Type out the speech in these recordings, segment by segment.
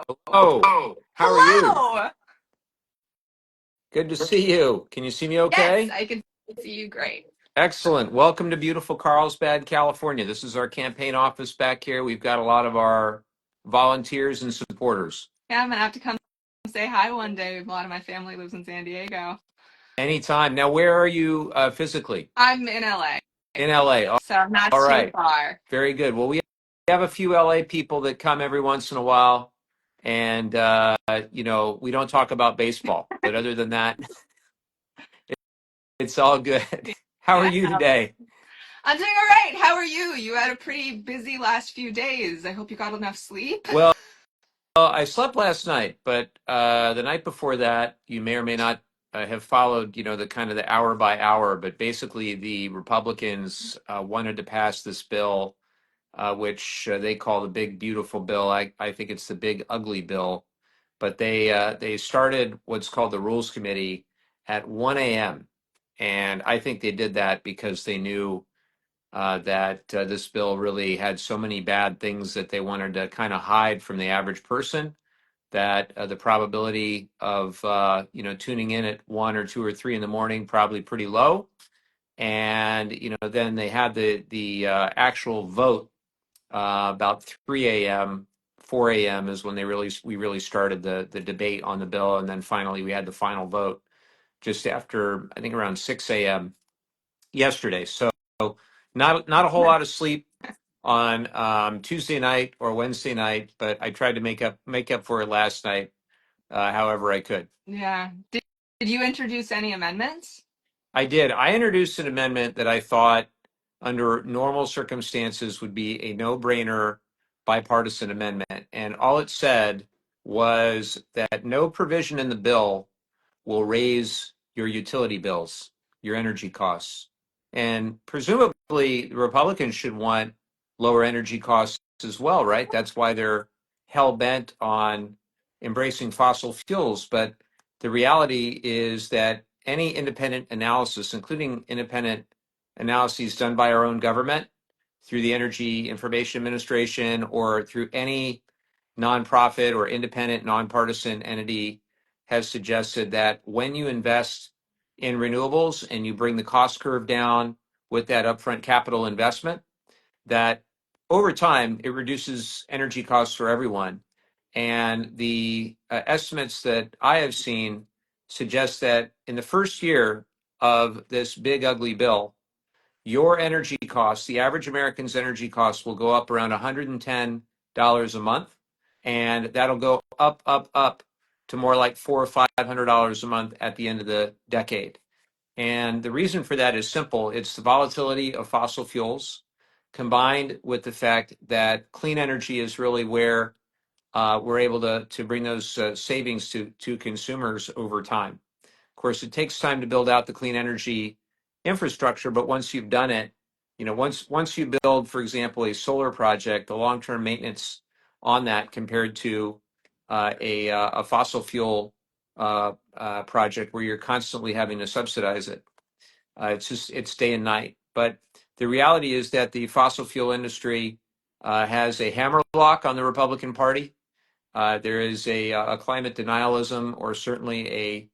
Hello. How are you? Hello. Good to see you. Can you see me Yes, okay? I can see you great. Excellent. Welcome to beautiful Carlsbad, California. This is our campaign office back here. We've got a lot of our volunteers and supporters. Yeah, I'm gonna have to come say hi one day. A lot of my family lives in San Diego. Anytime. Now, where are you physically? I'm in LA, In LA. so I'm not All too right. far. Very good. Well, we have a few LA people that come every once in a while. And, we don't talk about baseball. But other than that, it's all good. How are Yeah, you today? I'm doing all right. How are you? You had a pretty busy last few days. I hope you got enough sleep. Well, I slept last night, but the night before that, you may or may not have followed, the kind of the hour by hour. But basically, the Republicans wanted to pass this bill, which they call the Big Beautiful Bill. I think it's the Big Ugly Bill. But they started what's called the Rules Committee at 1 a.m. And I think they did that because they knew that this bill really had so many bad things that they wanted to kind of hide from the average person, that the probability of tuning in at 1 or 2 or 3 in the morning probably pretty low. And then they had the actual vote about 3 a.m. 4 a.m. is when we really started the debate on the bill, and then finally we had the final vote just after, I think, around 6 a.m. yesterday. So not a whole lot of sleep on Tuesday night or Wednesday night, but I tried to make up for it last night, however I could. Yeah. Did you introduce any amendments? I did. I introduced an amendment that I thought, under normal circumstances, would be a no-brainer bipartisan amendment. And all it said was that no provision in the bill will raise your utility bills, your energy costs. And presumably, the Republicans should want lower energy costs as well, right? That's why they're hell bent on embracing fossil fuels. But the reality is that any independent analysis, including independent analyses done by our own government through the Energy Information Administration or through any nonprofit or independent nonpartisan entity, has suggested that when you invest in renewables and you bring the cost curve down with that upfront capital investment, that over time it reduces energy costs for everyone. And the estimates that I have seen suggest that in the first year of this big ugly bill, your energy costs, the average American's energy costs, will go up around $110 a month, and that'll go up to more like $400 or $500 a month at the end of the decade. And the reason for that is simple. It's the volatility of fossil fuels combined with the fact that clean energy is really where we're able to bring those savings to consumers over time. Of course, it takes time to build out the clean energy infrastructure, but once you've done it, once you build, for example, a solar project, the long-term maintenance on that compared to a fossil fuel project where you're constantly having to subsidize it, it's day and night. But the reality is that the fossil fuel industry has a hammerlock on the Republican Party. There is a climate denialism, or certainly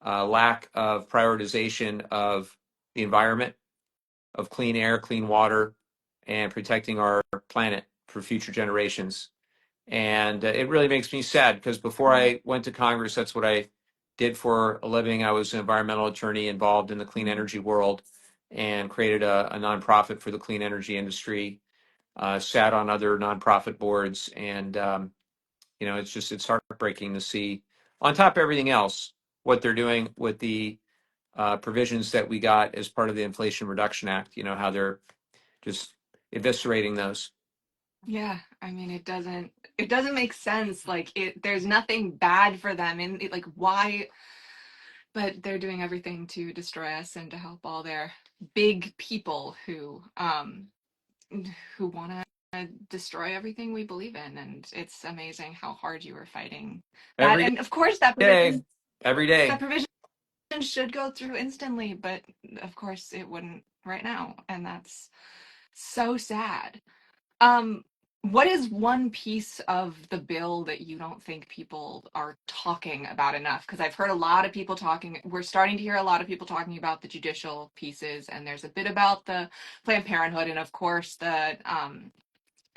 a lack of prioritization of the environment, of clean air, clean water, and protecting our planet for future generations. And it really makes me sad because before I went to Congress, that's what I did for a living. I was an environmental attorney involved in the clean energy world and created a nonprofit for the clean energy industry, sat on other nonprofit boards. And it's heartbreaking to see, on top of everything else, what they're doing with the provisions that we got as part of the Inflation Reduction Act. How they're just eviscerating those. Yeah, I mean it doesn't make sense. Like there's nothing bad for them and like why, but they're doing everything to destroy us and to help all their big people who want to destroy everything we believe in. And it's amazing how hard you were fighting that. Every And of course that day, provision every that day. provision should go through instantly, but of course it wouldn't right now, and that's so sad. um what is one piece of the bill that you don't think people are talking about enough? Because I've heard a lot of people talking, we're starting to hear a lot of people talking about the judicial pieces, and there's a bit about the Planned Parenthood, and of course the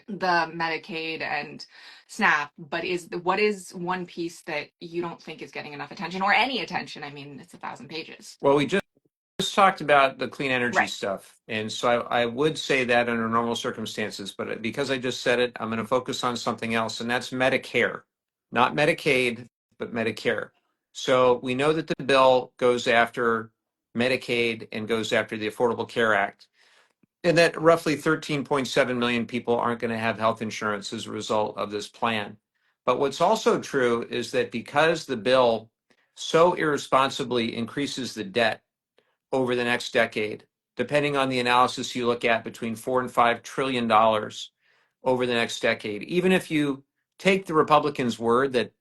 Medicaid and SNAP. But what is one piece that you don't think is getting enough attention, or any attention? I mean, it's 1,000 pages. Well, we just talked about the clean energy Right. stuff. And so I would say that under normal circumstances, but because I just said it, I'm going to focus on something else, and that's Medicare, not Medicaid, but Medicare. So we know that the bill goes after Medicaid and goes after the Affordable Care Act, and that roughly 13.7 million people aren't going to have health insurance as a result of this plan. But what's also true is that because the bill so irresponsibly increases the debt over the next decade, depending on the analysis you look at, between $4 and $5 trillion over the next decade. Even if you take the Republicans' word that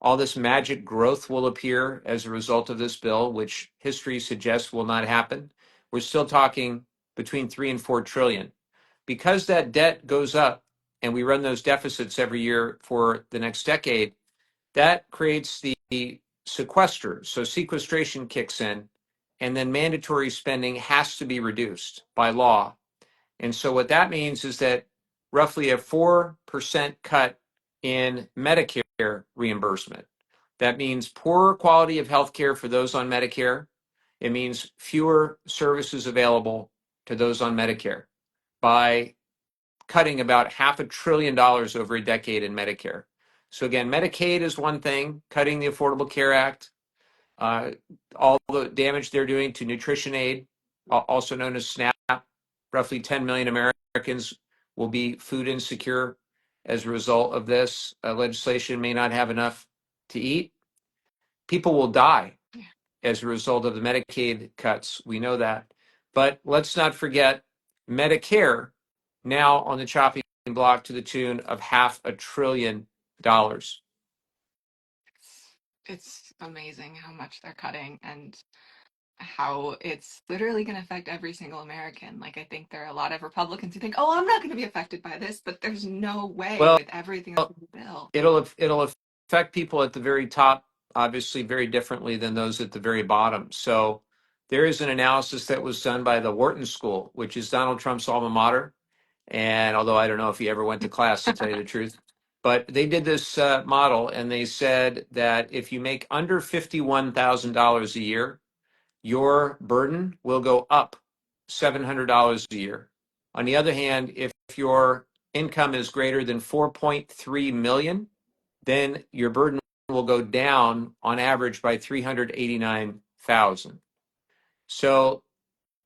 all this magic growth will appear as a result of this bill, which history suggests will not happen, we're still talking between 3 and 4 trillion. Because that debt goes up and we run those deficits every year for the next decade, that creates the sequester. So sequestration kicks in, and then mandatory spending has to be reduced by law. And so what that means is that roughly a 4% cut in Medicare reimbursement. That means poorer quality of health care for those on Medicare. It means fewer services available to those on Medicare by cutting about $500 billion over a decade in Medicare. So again, Medicaid is one thing, cutting the Affordable Care Act, uh, all the damage they're doing to nutrition aid, also known as SNAP. Roughly 10 million Americans will be food insecure as a result of this legislation, may not have enough to eat. People will die as a result of the Medicaid cuts. We know that. But let's not forget Medicare now on the chopping block to the tune of $500 billion. It's amazing how much they're cutting and how it's literally going to affect every single American. Like, I think there are a lot of Republicans who think, oh, I'm not going to be affected by this, but there's no way Well, with everything that's in the bill. it'll affect people at the very top, obviously, very differently than those at the very bottom. So there is an analysis that was done by the Wharton School, which is Donald Trump's alma mater. And although I don't know if he ever went to class, to tell you the truth, but they did this model, and they said that if you make under $51,000 a year, your burden will go up $700 a year. On the other hand, if your income is greater than 4.3 million, then your burden will go down on average by 389,000. So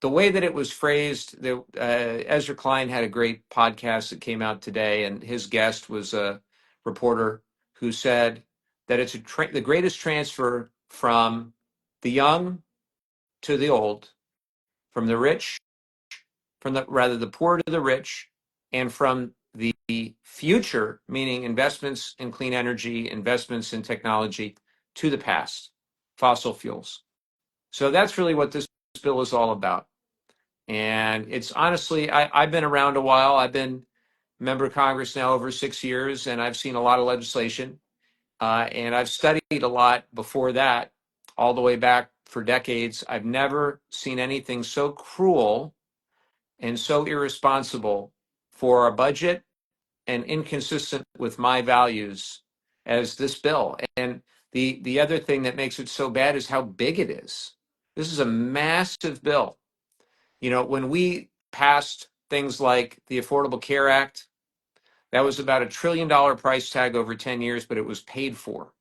the way that it was phrased, Ezra Klein had a great podcast that came out today, and his guest was a reporter who said that it's the greatest transfer from the young to the old, from the rich, the poor to the rich, and from the future, meaning investments in clean energy, investments in technology, to the past, fossil fuels. So that's really what this bill is all about. And it's honestly, I've been around a while. I've been member of Congress now over 6 years, and I've seen a lot of legislation. And I've studied a lot before that, all the way back for decades. I've never seen anything so cruel and so irresponsible for our budget and inconsistent with my values as this bill. And the other thing that makes it so bad is how big it is. This is a massive bill. You know, when we passed things like the Affordable Care Act, that was about $1 trillion price tag over 10 years, but it was paid for.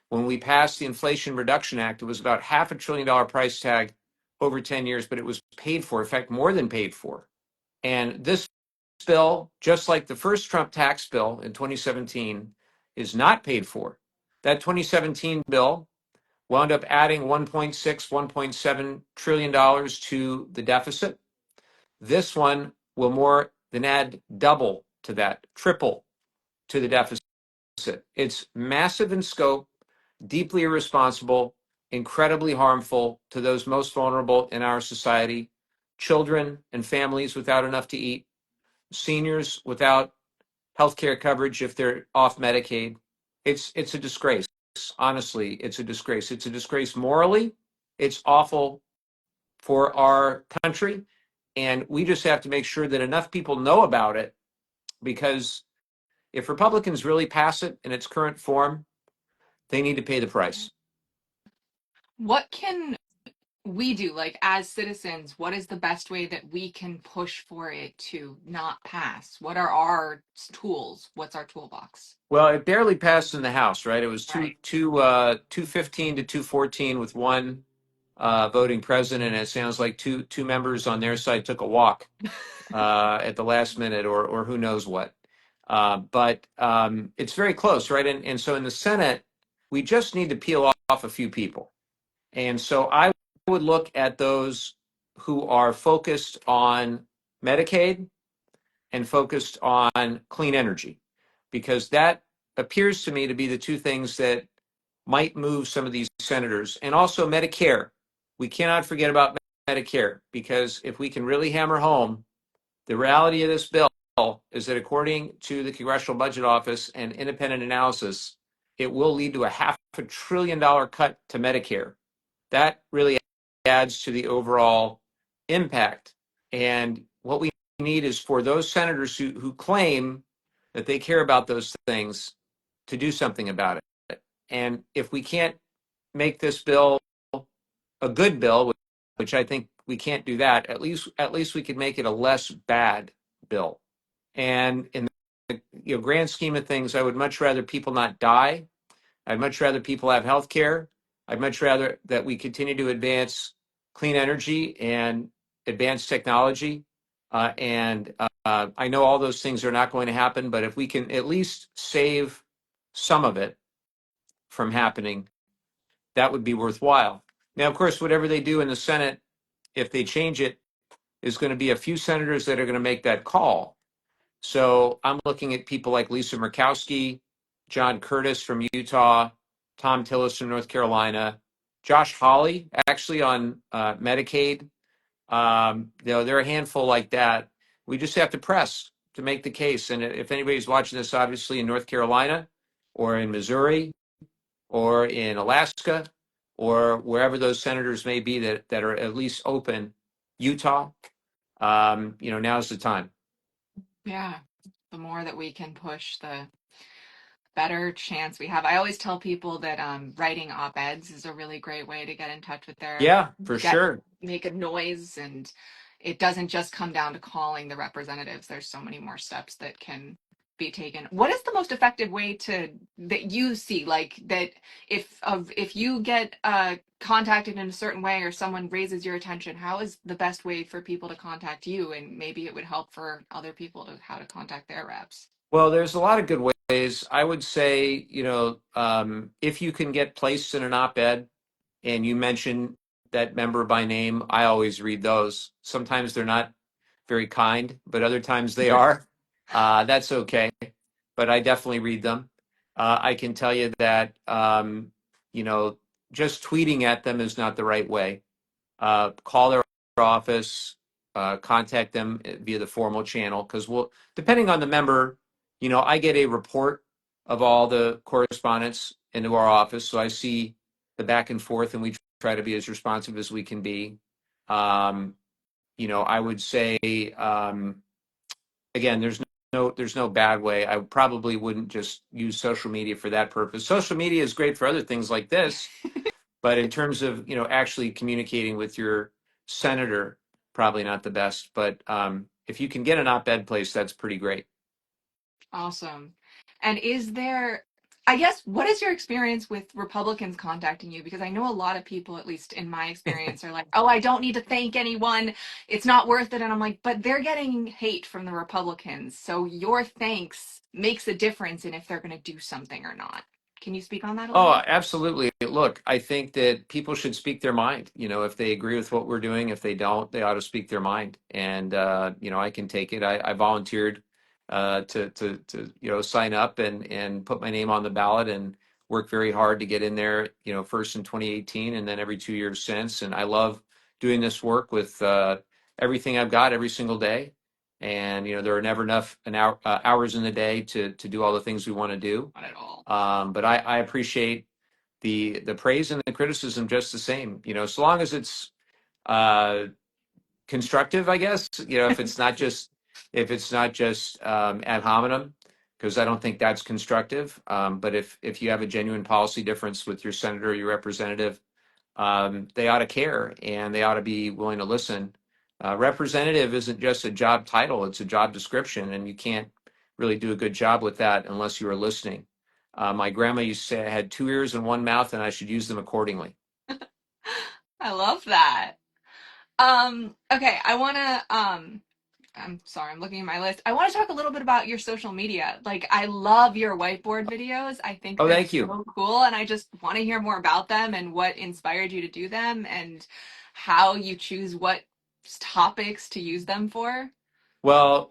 When we passed the Inflation Reduction Act, it was about $500 billion price tag over 10 years, but it was paid for. In fact, more than paid for. And this bill, just like the first Trump tax bill in 2017, is not paid for. That 2017 bill wound up adding 1.6, $1.7 trillion to the deficit. This one will more than add double to that, triple to the deficit. It's massive in scope, deeply irresponsible, incredibly harmful to those most vulnerable in our society: children and families without enough to eat, seniors without health care coverage if they're off Medicaid. It's a disgrace. Honestly, it's a disgrace. It's a disgrace morally. It's awful for our country. And we just have to make sure that enough people know about it, because if Republicans really pass it in its current form, they need to pay the price. What can we do, like as citizens? What is the best way that we can push for it to not pass? What are our tools? What's our toolbox? Well, it barely passed in the House, right? It was Right. 215 to 214 with one voting president. And it sounds like two members on their side took a walk at the last minute, or who knows what. But it's very close, right? And so in the Senate, we just need to peel off a few people. And so I would look at those who are focused on Medicaid and focused on clean energy, because that appears to me to be the two things that might move some of these senators. And also Medicare. We cannot forget about Medicare, because if we can really hammer home the reality of this bill, is that according to the Congressional Budget Office and independent analysis, it will lead to a $500 billion cut to Medicare. That really adds to the overall impact. And what we need is for those senators who claim that they care about those things to do something about it. And if we can't make this bill a good bill, which I think we can't do that, at least we could make it a less bad bill. And in the grand scheme of things, I would much rather people not die. I'd much rather people have health care. I'd much rather that we continue to advance clean energy and advanced technology. And I know all those things are not going to happen, but if we can at least save some of it from happening, that would be worthwhile. Now, of course, whatever they do in the Senate, if they change it, is going to be a few senators that are going to make that call. So I'm looking at people like Lisa Murkowski, John Curtis from Utah, Tom Tillis from North Carolina, Josh Hawley, actually on Medicaid. There are a handful like that. We just have to press to make the case. And if anybody's watching this, obviously in North Carolina or in Missouri or in Alaska or wherever those senators may be that are at least open, Utah, now's the time. Yeah. The more that we can push, the better chance we have. I always tell people that writing op-eds is a really great way to get in touch with their Yeah, for sure. make a noise, and it doesn't just come down to calling the representatives. There's so many more steps that can be taken. What is the most effective way to that you see, like that if you get contacted in a certain way or someone raises your attention, how is the best way for people to contact you? And maybe it would help for other people to how to contact their reps. Well, there's a lot of good ways. I would say, if you can get placed in an op-ed and you mention that member by name, I always read those. Sometimes they're not very kind, but other times they are. That's okay. But I definitely read them. I can tell you that, just tweeting at them is not the right way. Call their office, contact them via the formal channel, because depending on the member, I get a report of all the correspondence into our office, so I see the back and forth, and we try to be as responsive as we can be. I would say, again, there's no bad way. I probably wouldn't just use social media for that purpose. Social media is great for other things like this, but in terms of actually communicating with your senator, probably not the best. But if you can get an op-ed place, that's pretty great. Awesome. And I guess, what is your experience with Republicans contacting you? Because I know a lot of people, at least in my experience, are like, oh, I don't need to thank anyone. It's not worth it. And I'm like, but they're getting hate from the Republicans. So your thanks makes a difference in if they're going to do something or not. Can you speak on that a little Oh, bit? absolutely. Look, I think that people should speak their mind. If they agree with what we're doing, if they don't, they ought to speak their mind. And I can take it. I volunteered to sign up and put my name on the ballot and work very hard to get in there. First in 2018 and then every 2 years since. And I love doing this work with everything I've got every single day. And there are never enough hours in the day to do all the things we want to do. Not at all. But I appreciate the praise and the criticism just the same. So long as it's uh, constructive, I guess. If it's not just ad hominem, because I don't think that's constructive. But if you have a genuine policy difference with your senator or your representative, they ought to care and they ought to be willing to listen. Representative isn't just a job title; it's a job description, and you can't really do a good job with that unless you are listening. My grandma used to say I had two ears and one mouth, and I should use them accordingly. I love that. Okay, I'm sorry, I'm looking at my list. I want to talk a little bit about your social media. Like, I love your whiteboard videos. I think Oh, they're thank you. so cool, and I just want to hear more about them and what inspired you to do them and how you choose what topics to use them for. Well,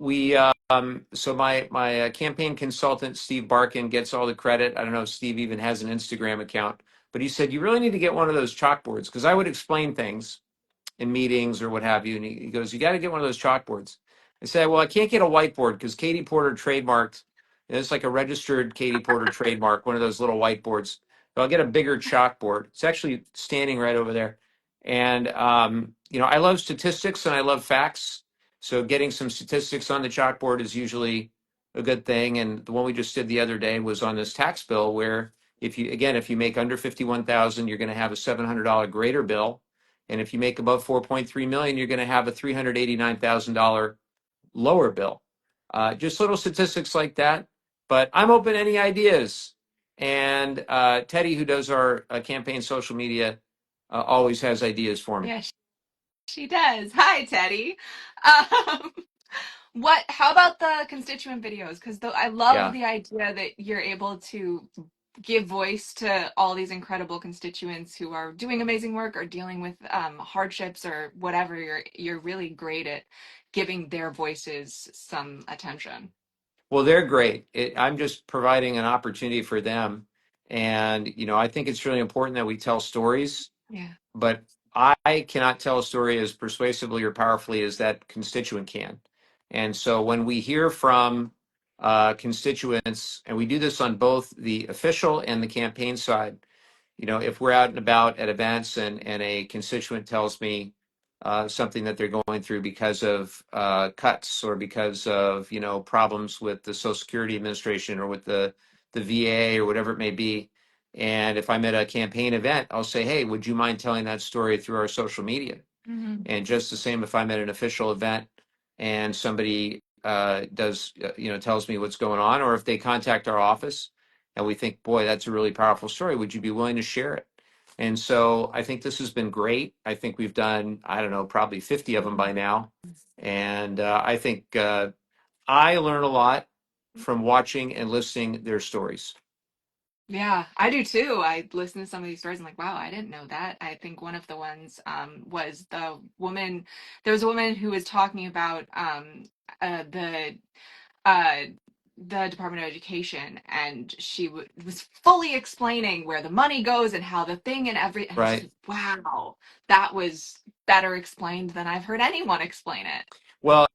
so my campaign consultant, Steve Barkin, gets all the credit. I don't know if Steve even has an Instagram account, but he said, you really need to get one of those chalkboards because I would explain things in meetings or what have you. And he goes, you got to get one of those chalkboards. I said, well, I can't get a whiteboard because Katie Porter trademarked, it's like a registered Katie Porter trademark, one of those little whiteboards. So I'll get a bigger chalkboard. It's actually standing right over there. And, I love statistics and I love facts. So getting some statistics on the chalkboard is usually a good thing. And the one we just did the other day was on this tax bill where if you make under 51,000, you're going to have a $700 greater bill. And if you make above 4.3 million, you're going to have a $389,000 lower bill. Just little statistics like that. But I'm open to any ideas. And Teddy, who does our campaign social media, always has ideas for me. Yeah, she does. Hi, Teddy. Um, how about the constituent videos? Because I love Yeah. the idea that you're able to give voice to all these incredible constituents who are doing amazing work or dealing with hardships or whatever. You're really great at giving their voices some attention. Well, they're great. I'm just providing an opportunity for them. And, I think it's really important that we tell stories, Yeah. but I cannot tell a story as persuasively or powerfully as that constituent can. And so when we hear from constituents, and we do this on both the official and the campaign side, if we're out and about at events and a constituent tells me something that they're going through because of cuts or because of problems with the Social Security Administration or with the VA or whatever it may be, and if I'm at a campaign event, I'll say, hey, would you mind telling that story through our social media? Hmm. And just the same if I'm at an official event and somebody tells me what's going on, or if they contact our office and we think, boy, that's a really powerful story, would you be willing to share it? And so I think this has been great. I think we've done, I don't know, probably 50 of them by now. And I think I learn a lot from watching and listening their stories. Yeah, I do too. I listen to some of these stories and like, wow, I didn't know that. I think one of the ones was the woman. There was a woman who was talking about uh, the uh, the Department of Education, and she was fully explaining where the money goes and how the thing and I was just Right. like, wow, that was better explained than I've heard anyone explain it. Well,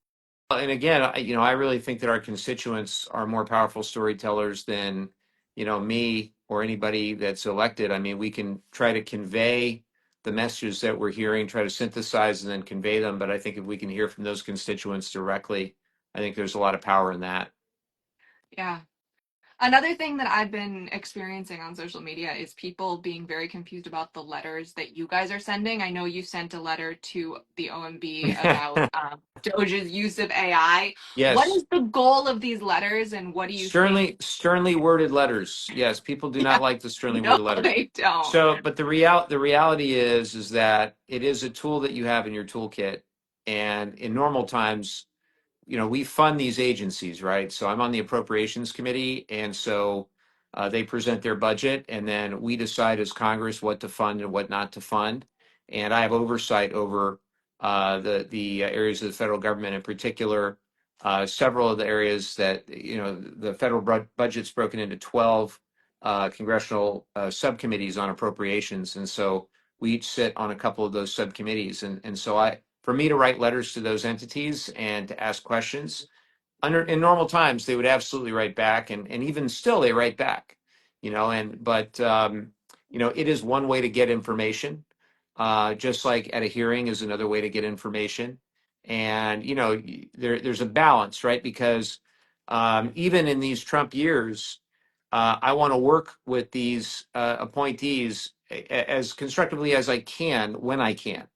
and again, I really think that our constituents are more powerful storytellers than, me or anybody that's elected. I mean, we can try to convey the messages that we're hearing, try to synthesize and then convey them. But I think if we can hear from those constituents directly, I think there's a lot of power in that. Yeah. Another thing that I've been experiencing on social media is people being very confused about the letters that you guys are sending. I know you sent a letter to the OMB about Doge's use of AI. What Yes, is the goal of these letters, and what do you think? sternly worded letters. Yes, people do not Yeah, like the sternly no, worded letters. they don't. So, but the reality is that it is a tool that you have in your toolkit, and in normal times, we fund these agencies, right? So I'm on the appropriations committee, and so they present their budget, and then we decide as Congress what to fund and what not to fund. And I have oversight over the areas of the federal government, in particular, several of the areas that the federal budget's broken into 12 congressional subcommittees on appropriations, and so we each sit on a couple of those subcommittees, and so for me to write letters to those entities and to ask questions. In normal times, they would absolutely write back, and even still they write back, but it is one way to get information, just like at a hearing is another way to get information. And there's a balance, right? Because even in these Trump years, I want to work with these appointees as constructively as I can when I can.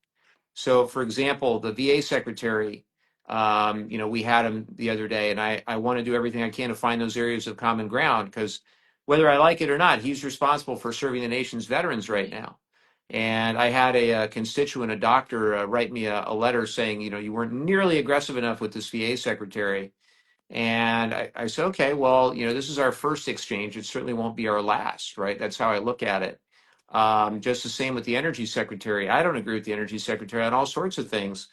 So, for example, the VA secretary, we had him the other day, and I want to do everything I can to find those areas of common ground, because whether I like it or not, he's responsible for serving the nation's veterans right now. And I had a constituent, a doctor, write me a letter saying, you weren't nearly aggressive enough with this VA secretary. And I said, okay, well, this is our first exchange. It certainly won't be our last, right? That's how I look at it. Just the same with the energy secretary. I don't agree with the energy secretary on all sorts of things,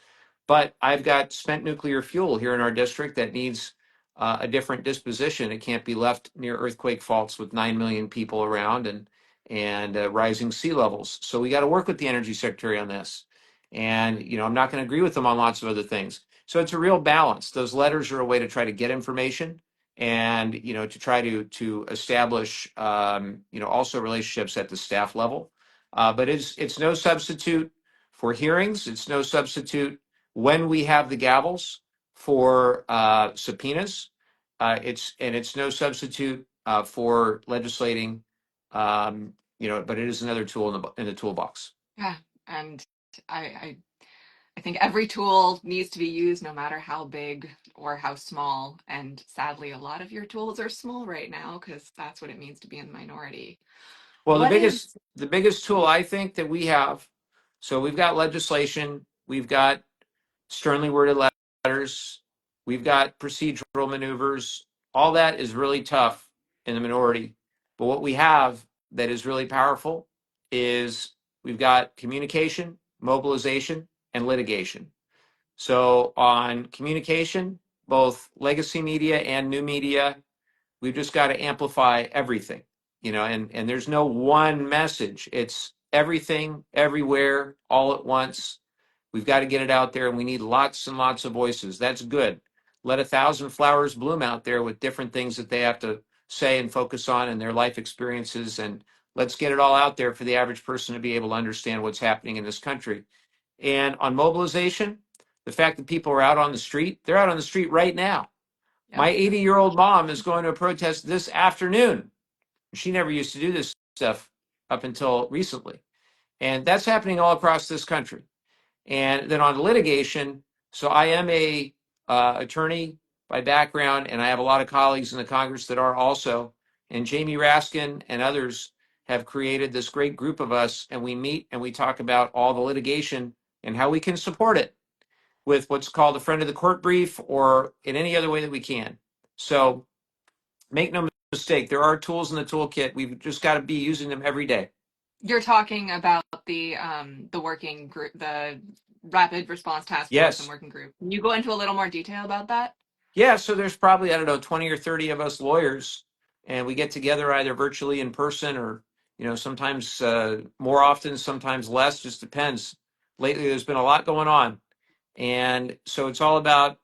but I've got spent nuclear fuel here in our district that needs a different disposition. It can't be left near earthquake faults with 9 million people around and rising sea levels. So we got to work with the energy secretary on this. And, I'm not going to agree with them on lots of other things. So it's a real balance. Those letters are a way to try to get information and, to try to establish, also relationships at the staff level. But it's no substitute for hearings. It's no substitute when we have the gavels for subpoenas. It's no substitute for legislating. But it is another tool in the toolbox. Yeah, and I I think every tool needs to be used no matter how big or how small. And sadly, a lot of your tools are small right now because that's what it means to be in the minority. Well, the What biggest is, the biggest tool I think that we have, so we've got legislation, we've got sternly worded letters, we've got procedural maneuvers. All that is really tough in the minority. But what we have that is really powerful is we've got communication, mobilization, and litigation. So on communication, both legacy media and new media, we've just got to amplify everything, and there's no one message. It's everything, everywhere, all at once. We've got to get it out there, and we need lots and lots of voices. That's good. Let 1,000 flowers bloom out there with different things that they have to say and focus on in their life experiences. And let's get it all out there for the average person to be able to understand what's happening in this country. And on mobilization, the fact that people are out on the street, they're out on the street right now. My yep, 80-year-old mom is going to a protest this afternoon. She never used to do this stuff up until recently. And that's happening all across this country. And then on litigation, so I am a attorney by background, and I have a lot of colleagues in the Congress that are also. And Jamie Raskin and others have created this great group of us, and we meet and we talk about all the litigation and how we can support it with what's called a friend of the court brief or in any other way that we can. So make no mistake, there are tools in the toolkit. We've just got to be using them every day. you're talking about the working group, the Rapid Response Task Force and Yes. Working Group. Can you go into a little more detail about that? Yeah. So there's probably, I don't know, 20 or 30 of us lawyers, and we get together either virtually in person or, sometimes more often, sometimes less, just depends. Lately, there's been a lot going on. And so it's all about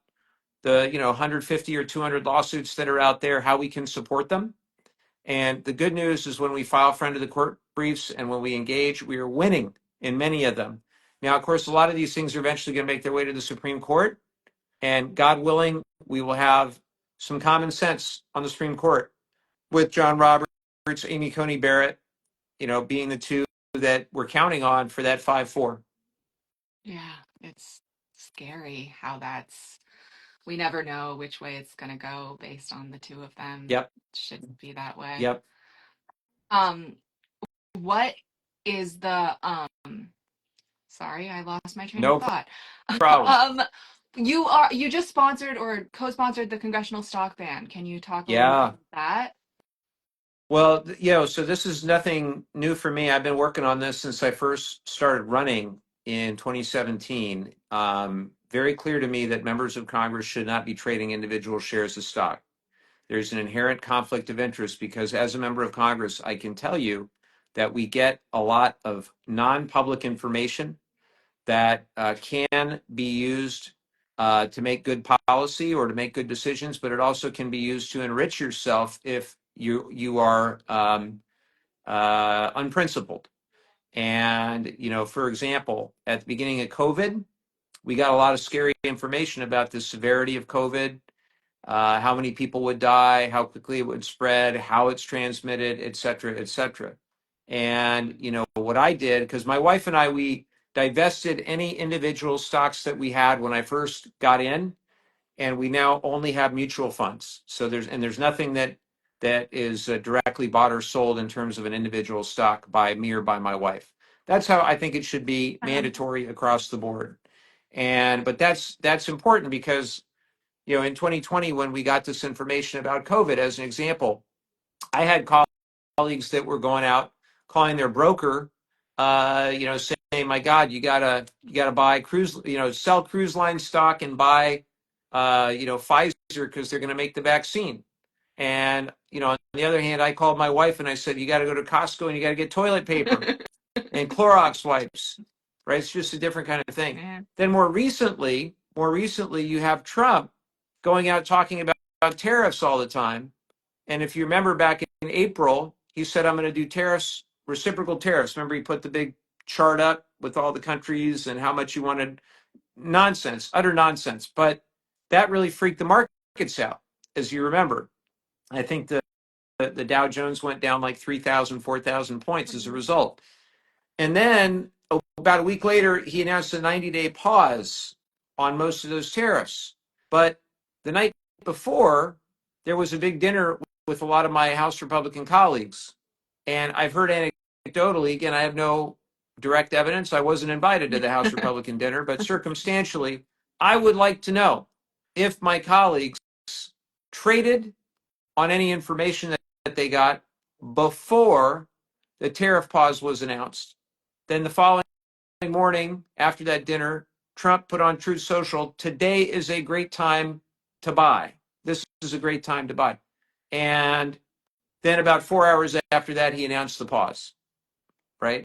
the, 150 or 200 lawsuits that are out there, how we can support them. And the good news is when we file friend of the court briefs and when we engage, we are winning in many of them. Now, of course, a lot of these things are eventually going to make their way to the Supreme Court. And God willing, we will have some common sense on the Supreme Court with John Roberts, Amy Coney Barrett, being the two that we're counting on for that 5-4. Yeah, it's scary how we never know which way it's going to go based on the two of them. Yep. It shouldn't be that way. Yep. Um, what is the sorry, I lost my train of No thought. problem. um you just sponsored or co-sponsored the congressional stock ban. Can you talk a little bit Yeah. about that? Well, so this is nothing new for me. I've been working on this since I first started running in 2017. Very clear to me that members of Congress should not be trading individual shares of stock. There's an inherent conflict of interest because as a member of Congress, I can tell you that we get a lot of non-public information that can be used to make good policy or to make good decisions, but it also can be used to enrich yourself if you are unprincipled. And, for example, at the beginning of COVID, we got a lot of scary information about the severity of COVID, how many people would die, how quickly it would spread, how it's transmitted, et cetera, et cetera. And, what I did, because my wife and I, we divested any individual stocks that we had when I first got in, and we now only have mutual funds. So there's nothing that is directly bought or sold in terms of an individual stock by me or by my wife. That's how I think it should be mandatory across the board. But that's important because in 2020, when we got this information about COVID, as an example, I had colleagues that were going out calling their broker, saying, "My God, you gotta buy sell cruise line stock and buy, Pfizer because they're going to make the vaccine." And on the other hand, I called my wife and I said, "You got to go to Costco and you got to get toilet paper and Clorox wipes." Right? It's just a different kind of thing. Man. Then more recently, you have Trump going out talking about tariffs all the time. And if you remember back in April, he said, "I'm going to do tariffs, reciprocal tariffs." Remember, he put the big chart up with all the countries and how much you wanted. Nonsense, utter nonsense. But that really freaked the markets out, as you remember. I think the Dow Jones went down like 3,000, 4,000 points as a result. And then about a week later, he announced a 90-day pause on most of those tariffs. But the night before, there was a big dinner with a lot of my House Republican colleagues. And I've heard anecdotally, again, I have no direct evidence. I wasn't invited to the House Republican dinner, but circumstantially, I would like to know if my colleagues traded on any information that they got before the tariff pause was announced. Then the following morning after that dinner, Trump put on Truth Social, "Today is a great time to buy. This is a great time to buy." And then about 4 hours after that, he announced the pause, right?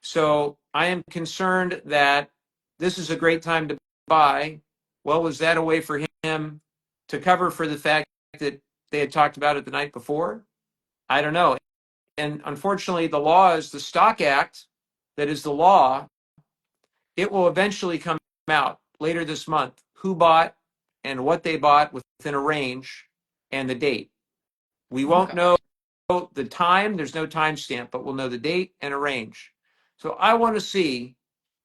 So I am concerned that this is a great time to buy. Well, was that a way for him to cover for the fact that they had talked about it the night before? I don't know. And unfortunately, the law is the Stock Act that is the law. It will eventually come out later this month who bought and what they bought within a range and the date. We won't know the time. There's no timestamp, but we'll know the date and a range. So I want to see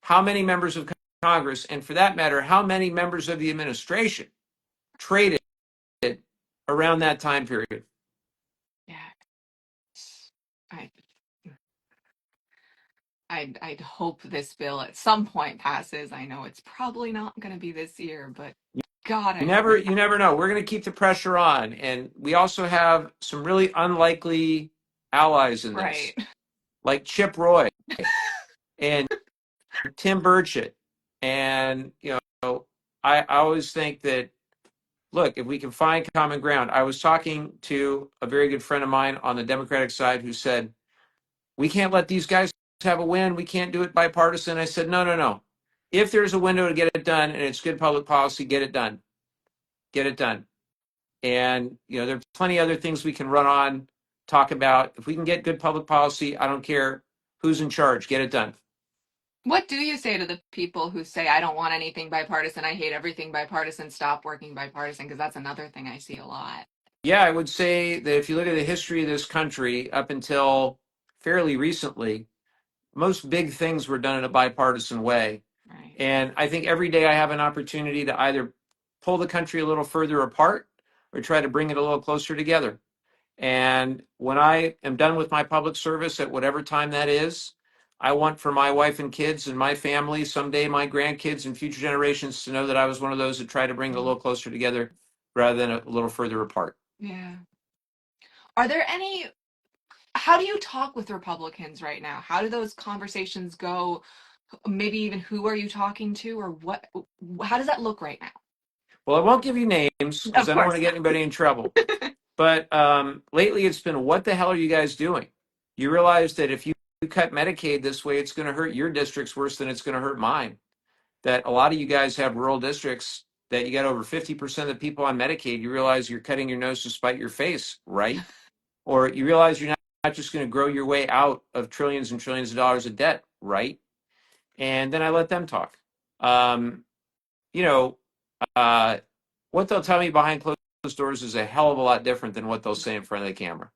how many members of Congress, and for that matter, how many members of the administration traded around that time period. Yeah. I I'd hope this bill at some point passes. I know it's probably not going to be this year, but God, I You hope never, it you never know. We're going to keep the pressure on, and we also have some really unlikely allies in this, right. like Chip Roy and Tim Burchett. And I always think that, look, if we can find common ground. I was talking to a very good friend of mine on the Democratic side who said, "We can't let these guys have a win. We can't do it bipartisan." I said, no. If there's a window to get it done and it's good public policy, get it done. Get it done. And there are plenty of other things we can run on, talk about. If we can get good public policy, I don't care who's in charge, get it done. What do you say to the people who say, "I don't want anything bipartisan, I hate everything bipartisan, stop working bipartisan"? Because that's another thing I see a lot. Yeah, I would say that if you look at the history of this country up until fairly recently, most big things were done in a bipartisan way. Right. And I think every day I have an opportunity to either pull the country a little further apart or try to bring it a little closer together. And when I am done with my public service at whatever time that is, I want for my wife and kids and my family, someday my grandkids and future generations, to know that I was one of those that tried to bring it a little closer together rather than a little further apart. Yeah. Are there any, how do you talk with Republicans right now? How do those conversations go? Maybe even who are you talking to, or what, how does that look right now? Well, I won't give you names because Of I don't want course to get not. anybody in trouble. But lately it's been, what the hell are you guys doing? You realize that if you cut Medicaid this way, it's going to hurt your districts worse than it's going to hurt mine. That a lot of you guys have rural districts that you got over 50% of the people on Medicaid. You realize you're cutting your nose to spite your face, right? Or you realize you're not just going to grow your way out of trillions and trillions of dollars of debt, right? And then I let them talk. Um, you know, uh, what they'll tell me behind closed doors is a hell of a lot different than what they'll say in front of the camera.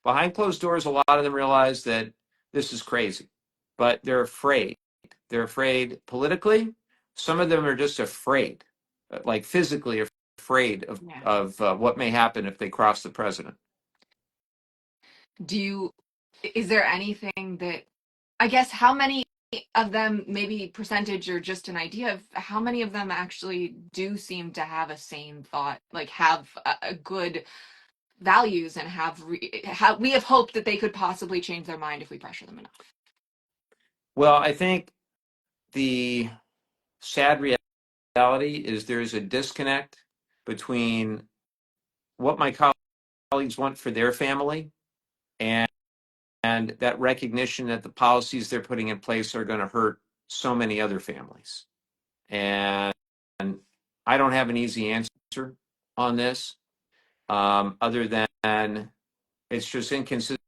Behind closed doors, a lot of them realize that this is crazy, but they're afraid. They're afraid politically. Some of them are just afraid, like physically afraid of, Yeah. what may happen if they cross the president. Is there anything that, I guess, how many of them, maybe percentage or just an idea of how many of them actually do seem to have a sane thought, like have a good values and we have hoped that they could possibly change their mind if we pressure them enough? Well, I think the sad reality is there's a disconnect between what my colleagues want for their family and that recognition that the policies they're putting in place are going to hurt so many other families. And I don't have an easy answer on this, other than it's just inconsistent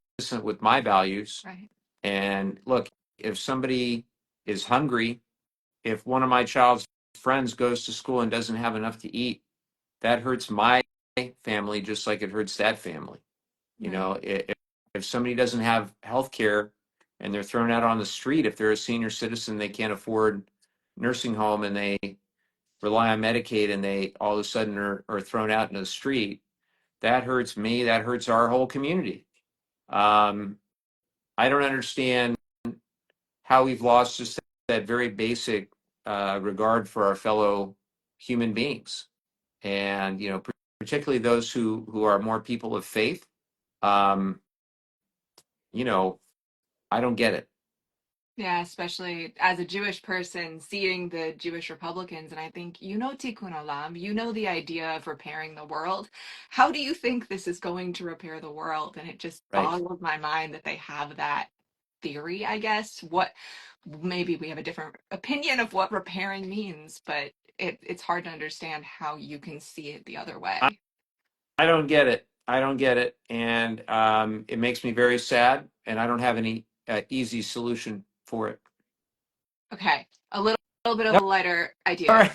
with my values. Right. And look, if somebody is hungry, if one of my child's friends goes to school and doesn't have enough to eat, that hurts my family just like it hurts that family. You Right. know, if somebody doesn't have health care and they're thrown out on the street, if they're a senior citizen, they can't afford nursing home and they rely on Medicaid and they all of a sudden are thrown out into the street, that hurts me. That hurts our whole community. Um, I don't understand how we've lost just that very basic regard for our fellow human beings, and particularly those who are more people of faith. Um, you know, I don't get it. Yeah, especially as a Jewish person, seeing the Jewish Republicans, and I think, tikkun olam, the idea of repairing the world. How do you think this is going to repair the world? And it just Right? boggles my mind that they have that theory, I guess. Maybe we have a different opinion of what repairing means, but it's hard to understand how you can see it the other I, way. I don't get it. I don't get it, and it makes me very sad. And I don't have any easy solution for it. Okay, little bit of No, a lighter all idea. right.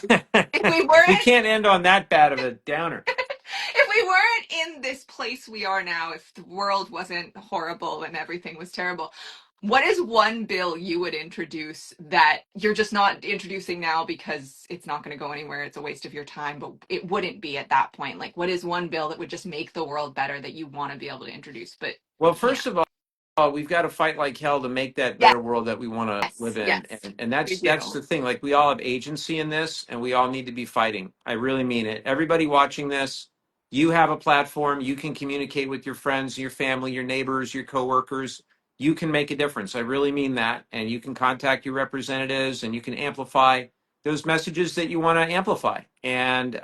If we We weren't can't end on that bad of a downer. if we weren't in this place we are now, if the world wasn't horrible and everything was terrible, what is one bill you would introduce that you're just not introducing now because it's not going to go anywhere, it's a waste of your time, but it wouldn't be at that point? Like, what is one bill that would just make the world better that you want to be able to introduce, but Well, you can't? first of all, we've got to fight like hell to make that Yes, better world that we want to live yes, in, and we that's do. the thing. Like we all have agency in this, and we all need to be fighting. I really mean it. Everybody watching this, you have a platform. You can communicate with your friends, your family, your neighbors, your coworkers. You can make a difference. I really mean that, and you can contact your representatives, and you can amplify those messages that you want to amplify. And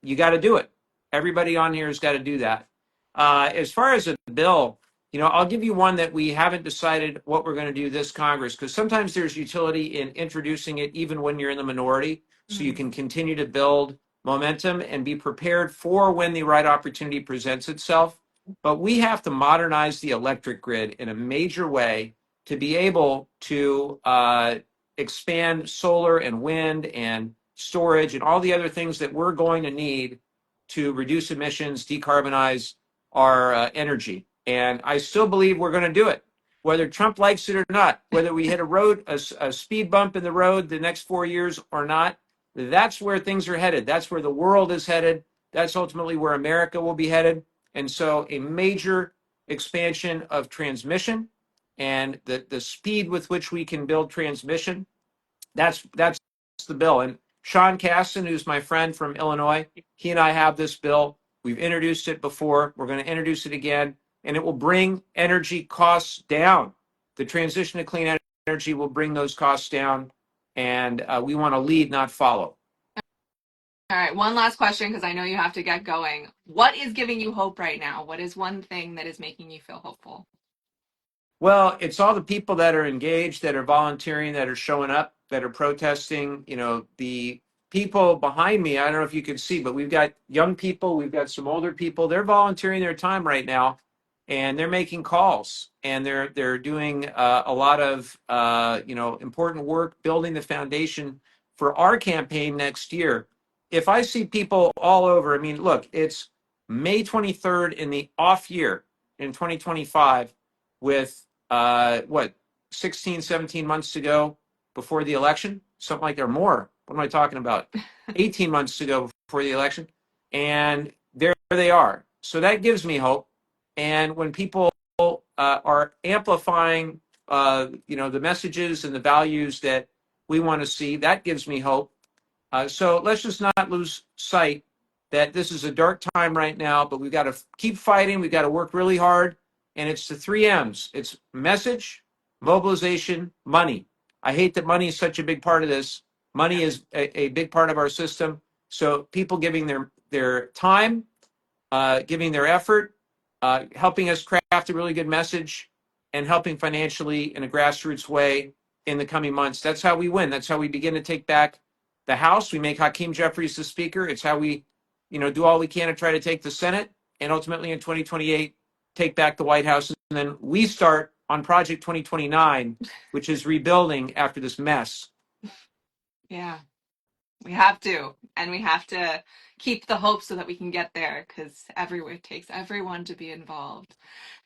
you got to do it. Everybody on here has got to do that. As far as a bill, I'll give you one that we haven't decided what we're going to do this Congress, because sometimes there's utility in introducing it even when you're in the minority, so you Mm. can continue to build momentum and be prepared for when the right opportunity presents itself. But we have to modernize the electric grid in a major way to be able to expand solar and wind and storage and all the other things that we're going to need to reduce emissions, decarbonize our energy. And I still believe we're going to do it, whether Trump likes it or not, whether we hit a speed bump in the road the next 4 years or not. That's where things are headed. That's where the world is headed. That's ultimately where America will be headed. And so a major expansion of transmission and the speed with which we can build transmission, that's the bill. And Sean Casten, who's my friend from Illinois, he and I have this bill. We've introduced it before. We're going to introduce it again, and it will bring energy costs down. The transition to clean energy will bring those costs down, and we want to lead, not follow. All right, one last question because I know you have to get going. What is giving you hope right now? What is one thing that is making you feel hopeful? Well, it's all the people that are engaged, that are volunteering, that are showing up, that are protesting. You know, the people behind me, I don't know if you can see, but we've got young people, we've got some older people. They're volunteering their time right now, and they're making calls, and they're doing a lot of important work, building the foundation for our campaign next year. If I see people all over, I mean, look, it's May 23rd in the off year in 2025 with what, 16, 17 months to go before the election, something like that, or more. What am I talking about? 18 months to go before the election. And there they are. So that gives me hope. And when people are amplifying, the messages and the values that we want to see, that gives me hope. So let's just not lose sight that this is a dark time right now, but we've got to keep fighting. We've got to work really hard. And it's the three M's. It's message, mobilization, money. I hate that money is such a big part of this. Money is a big part of our system. So people giving their time, giving their effort, helping us craft a really good message, and helping financially in a grassroots way in the coming months. That's how we win. That's how we begin to take back the House. We make Hakeem Jeffries the Speaker. It's how we, do all we can to try to take the Senate, and ultimately in 2028, take back the White House. And then we start on Project 2029, which is rebuilding after this mess. Yeah, we have to. And we have to keep the hope so that we can get there, because it takes everyone to be involved.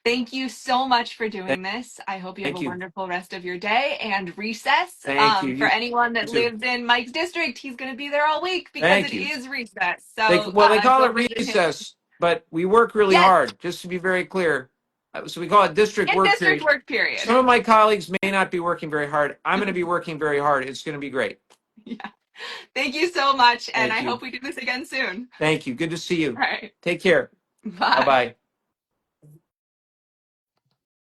Thank you so much for doing this. I hope you have Thank a you. wonderful rest of your day and recess. Thank you. For anyone that too. lives in Mike's district, he's going to be there all week because Thank it you. is recess. They So well, they call go it visit him. recess, but we work really Yes, hard. Just to be very clear, so we call it district in work district period. work period. Some of my colleagues may not be working very hard. I'm going to be working very hard. It's going to be great. Yeah. Thank you so much, and Thank I you. hope we do this again soon. Thank you. Good to see you. All right. Take care. Bye Bye. bye.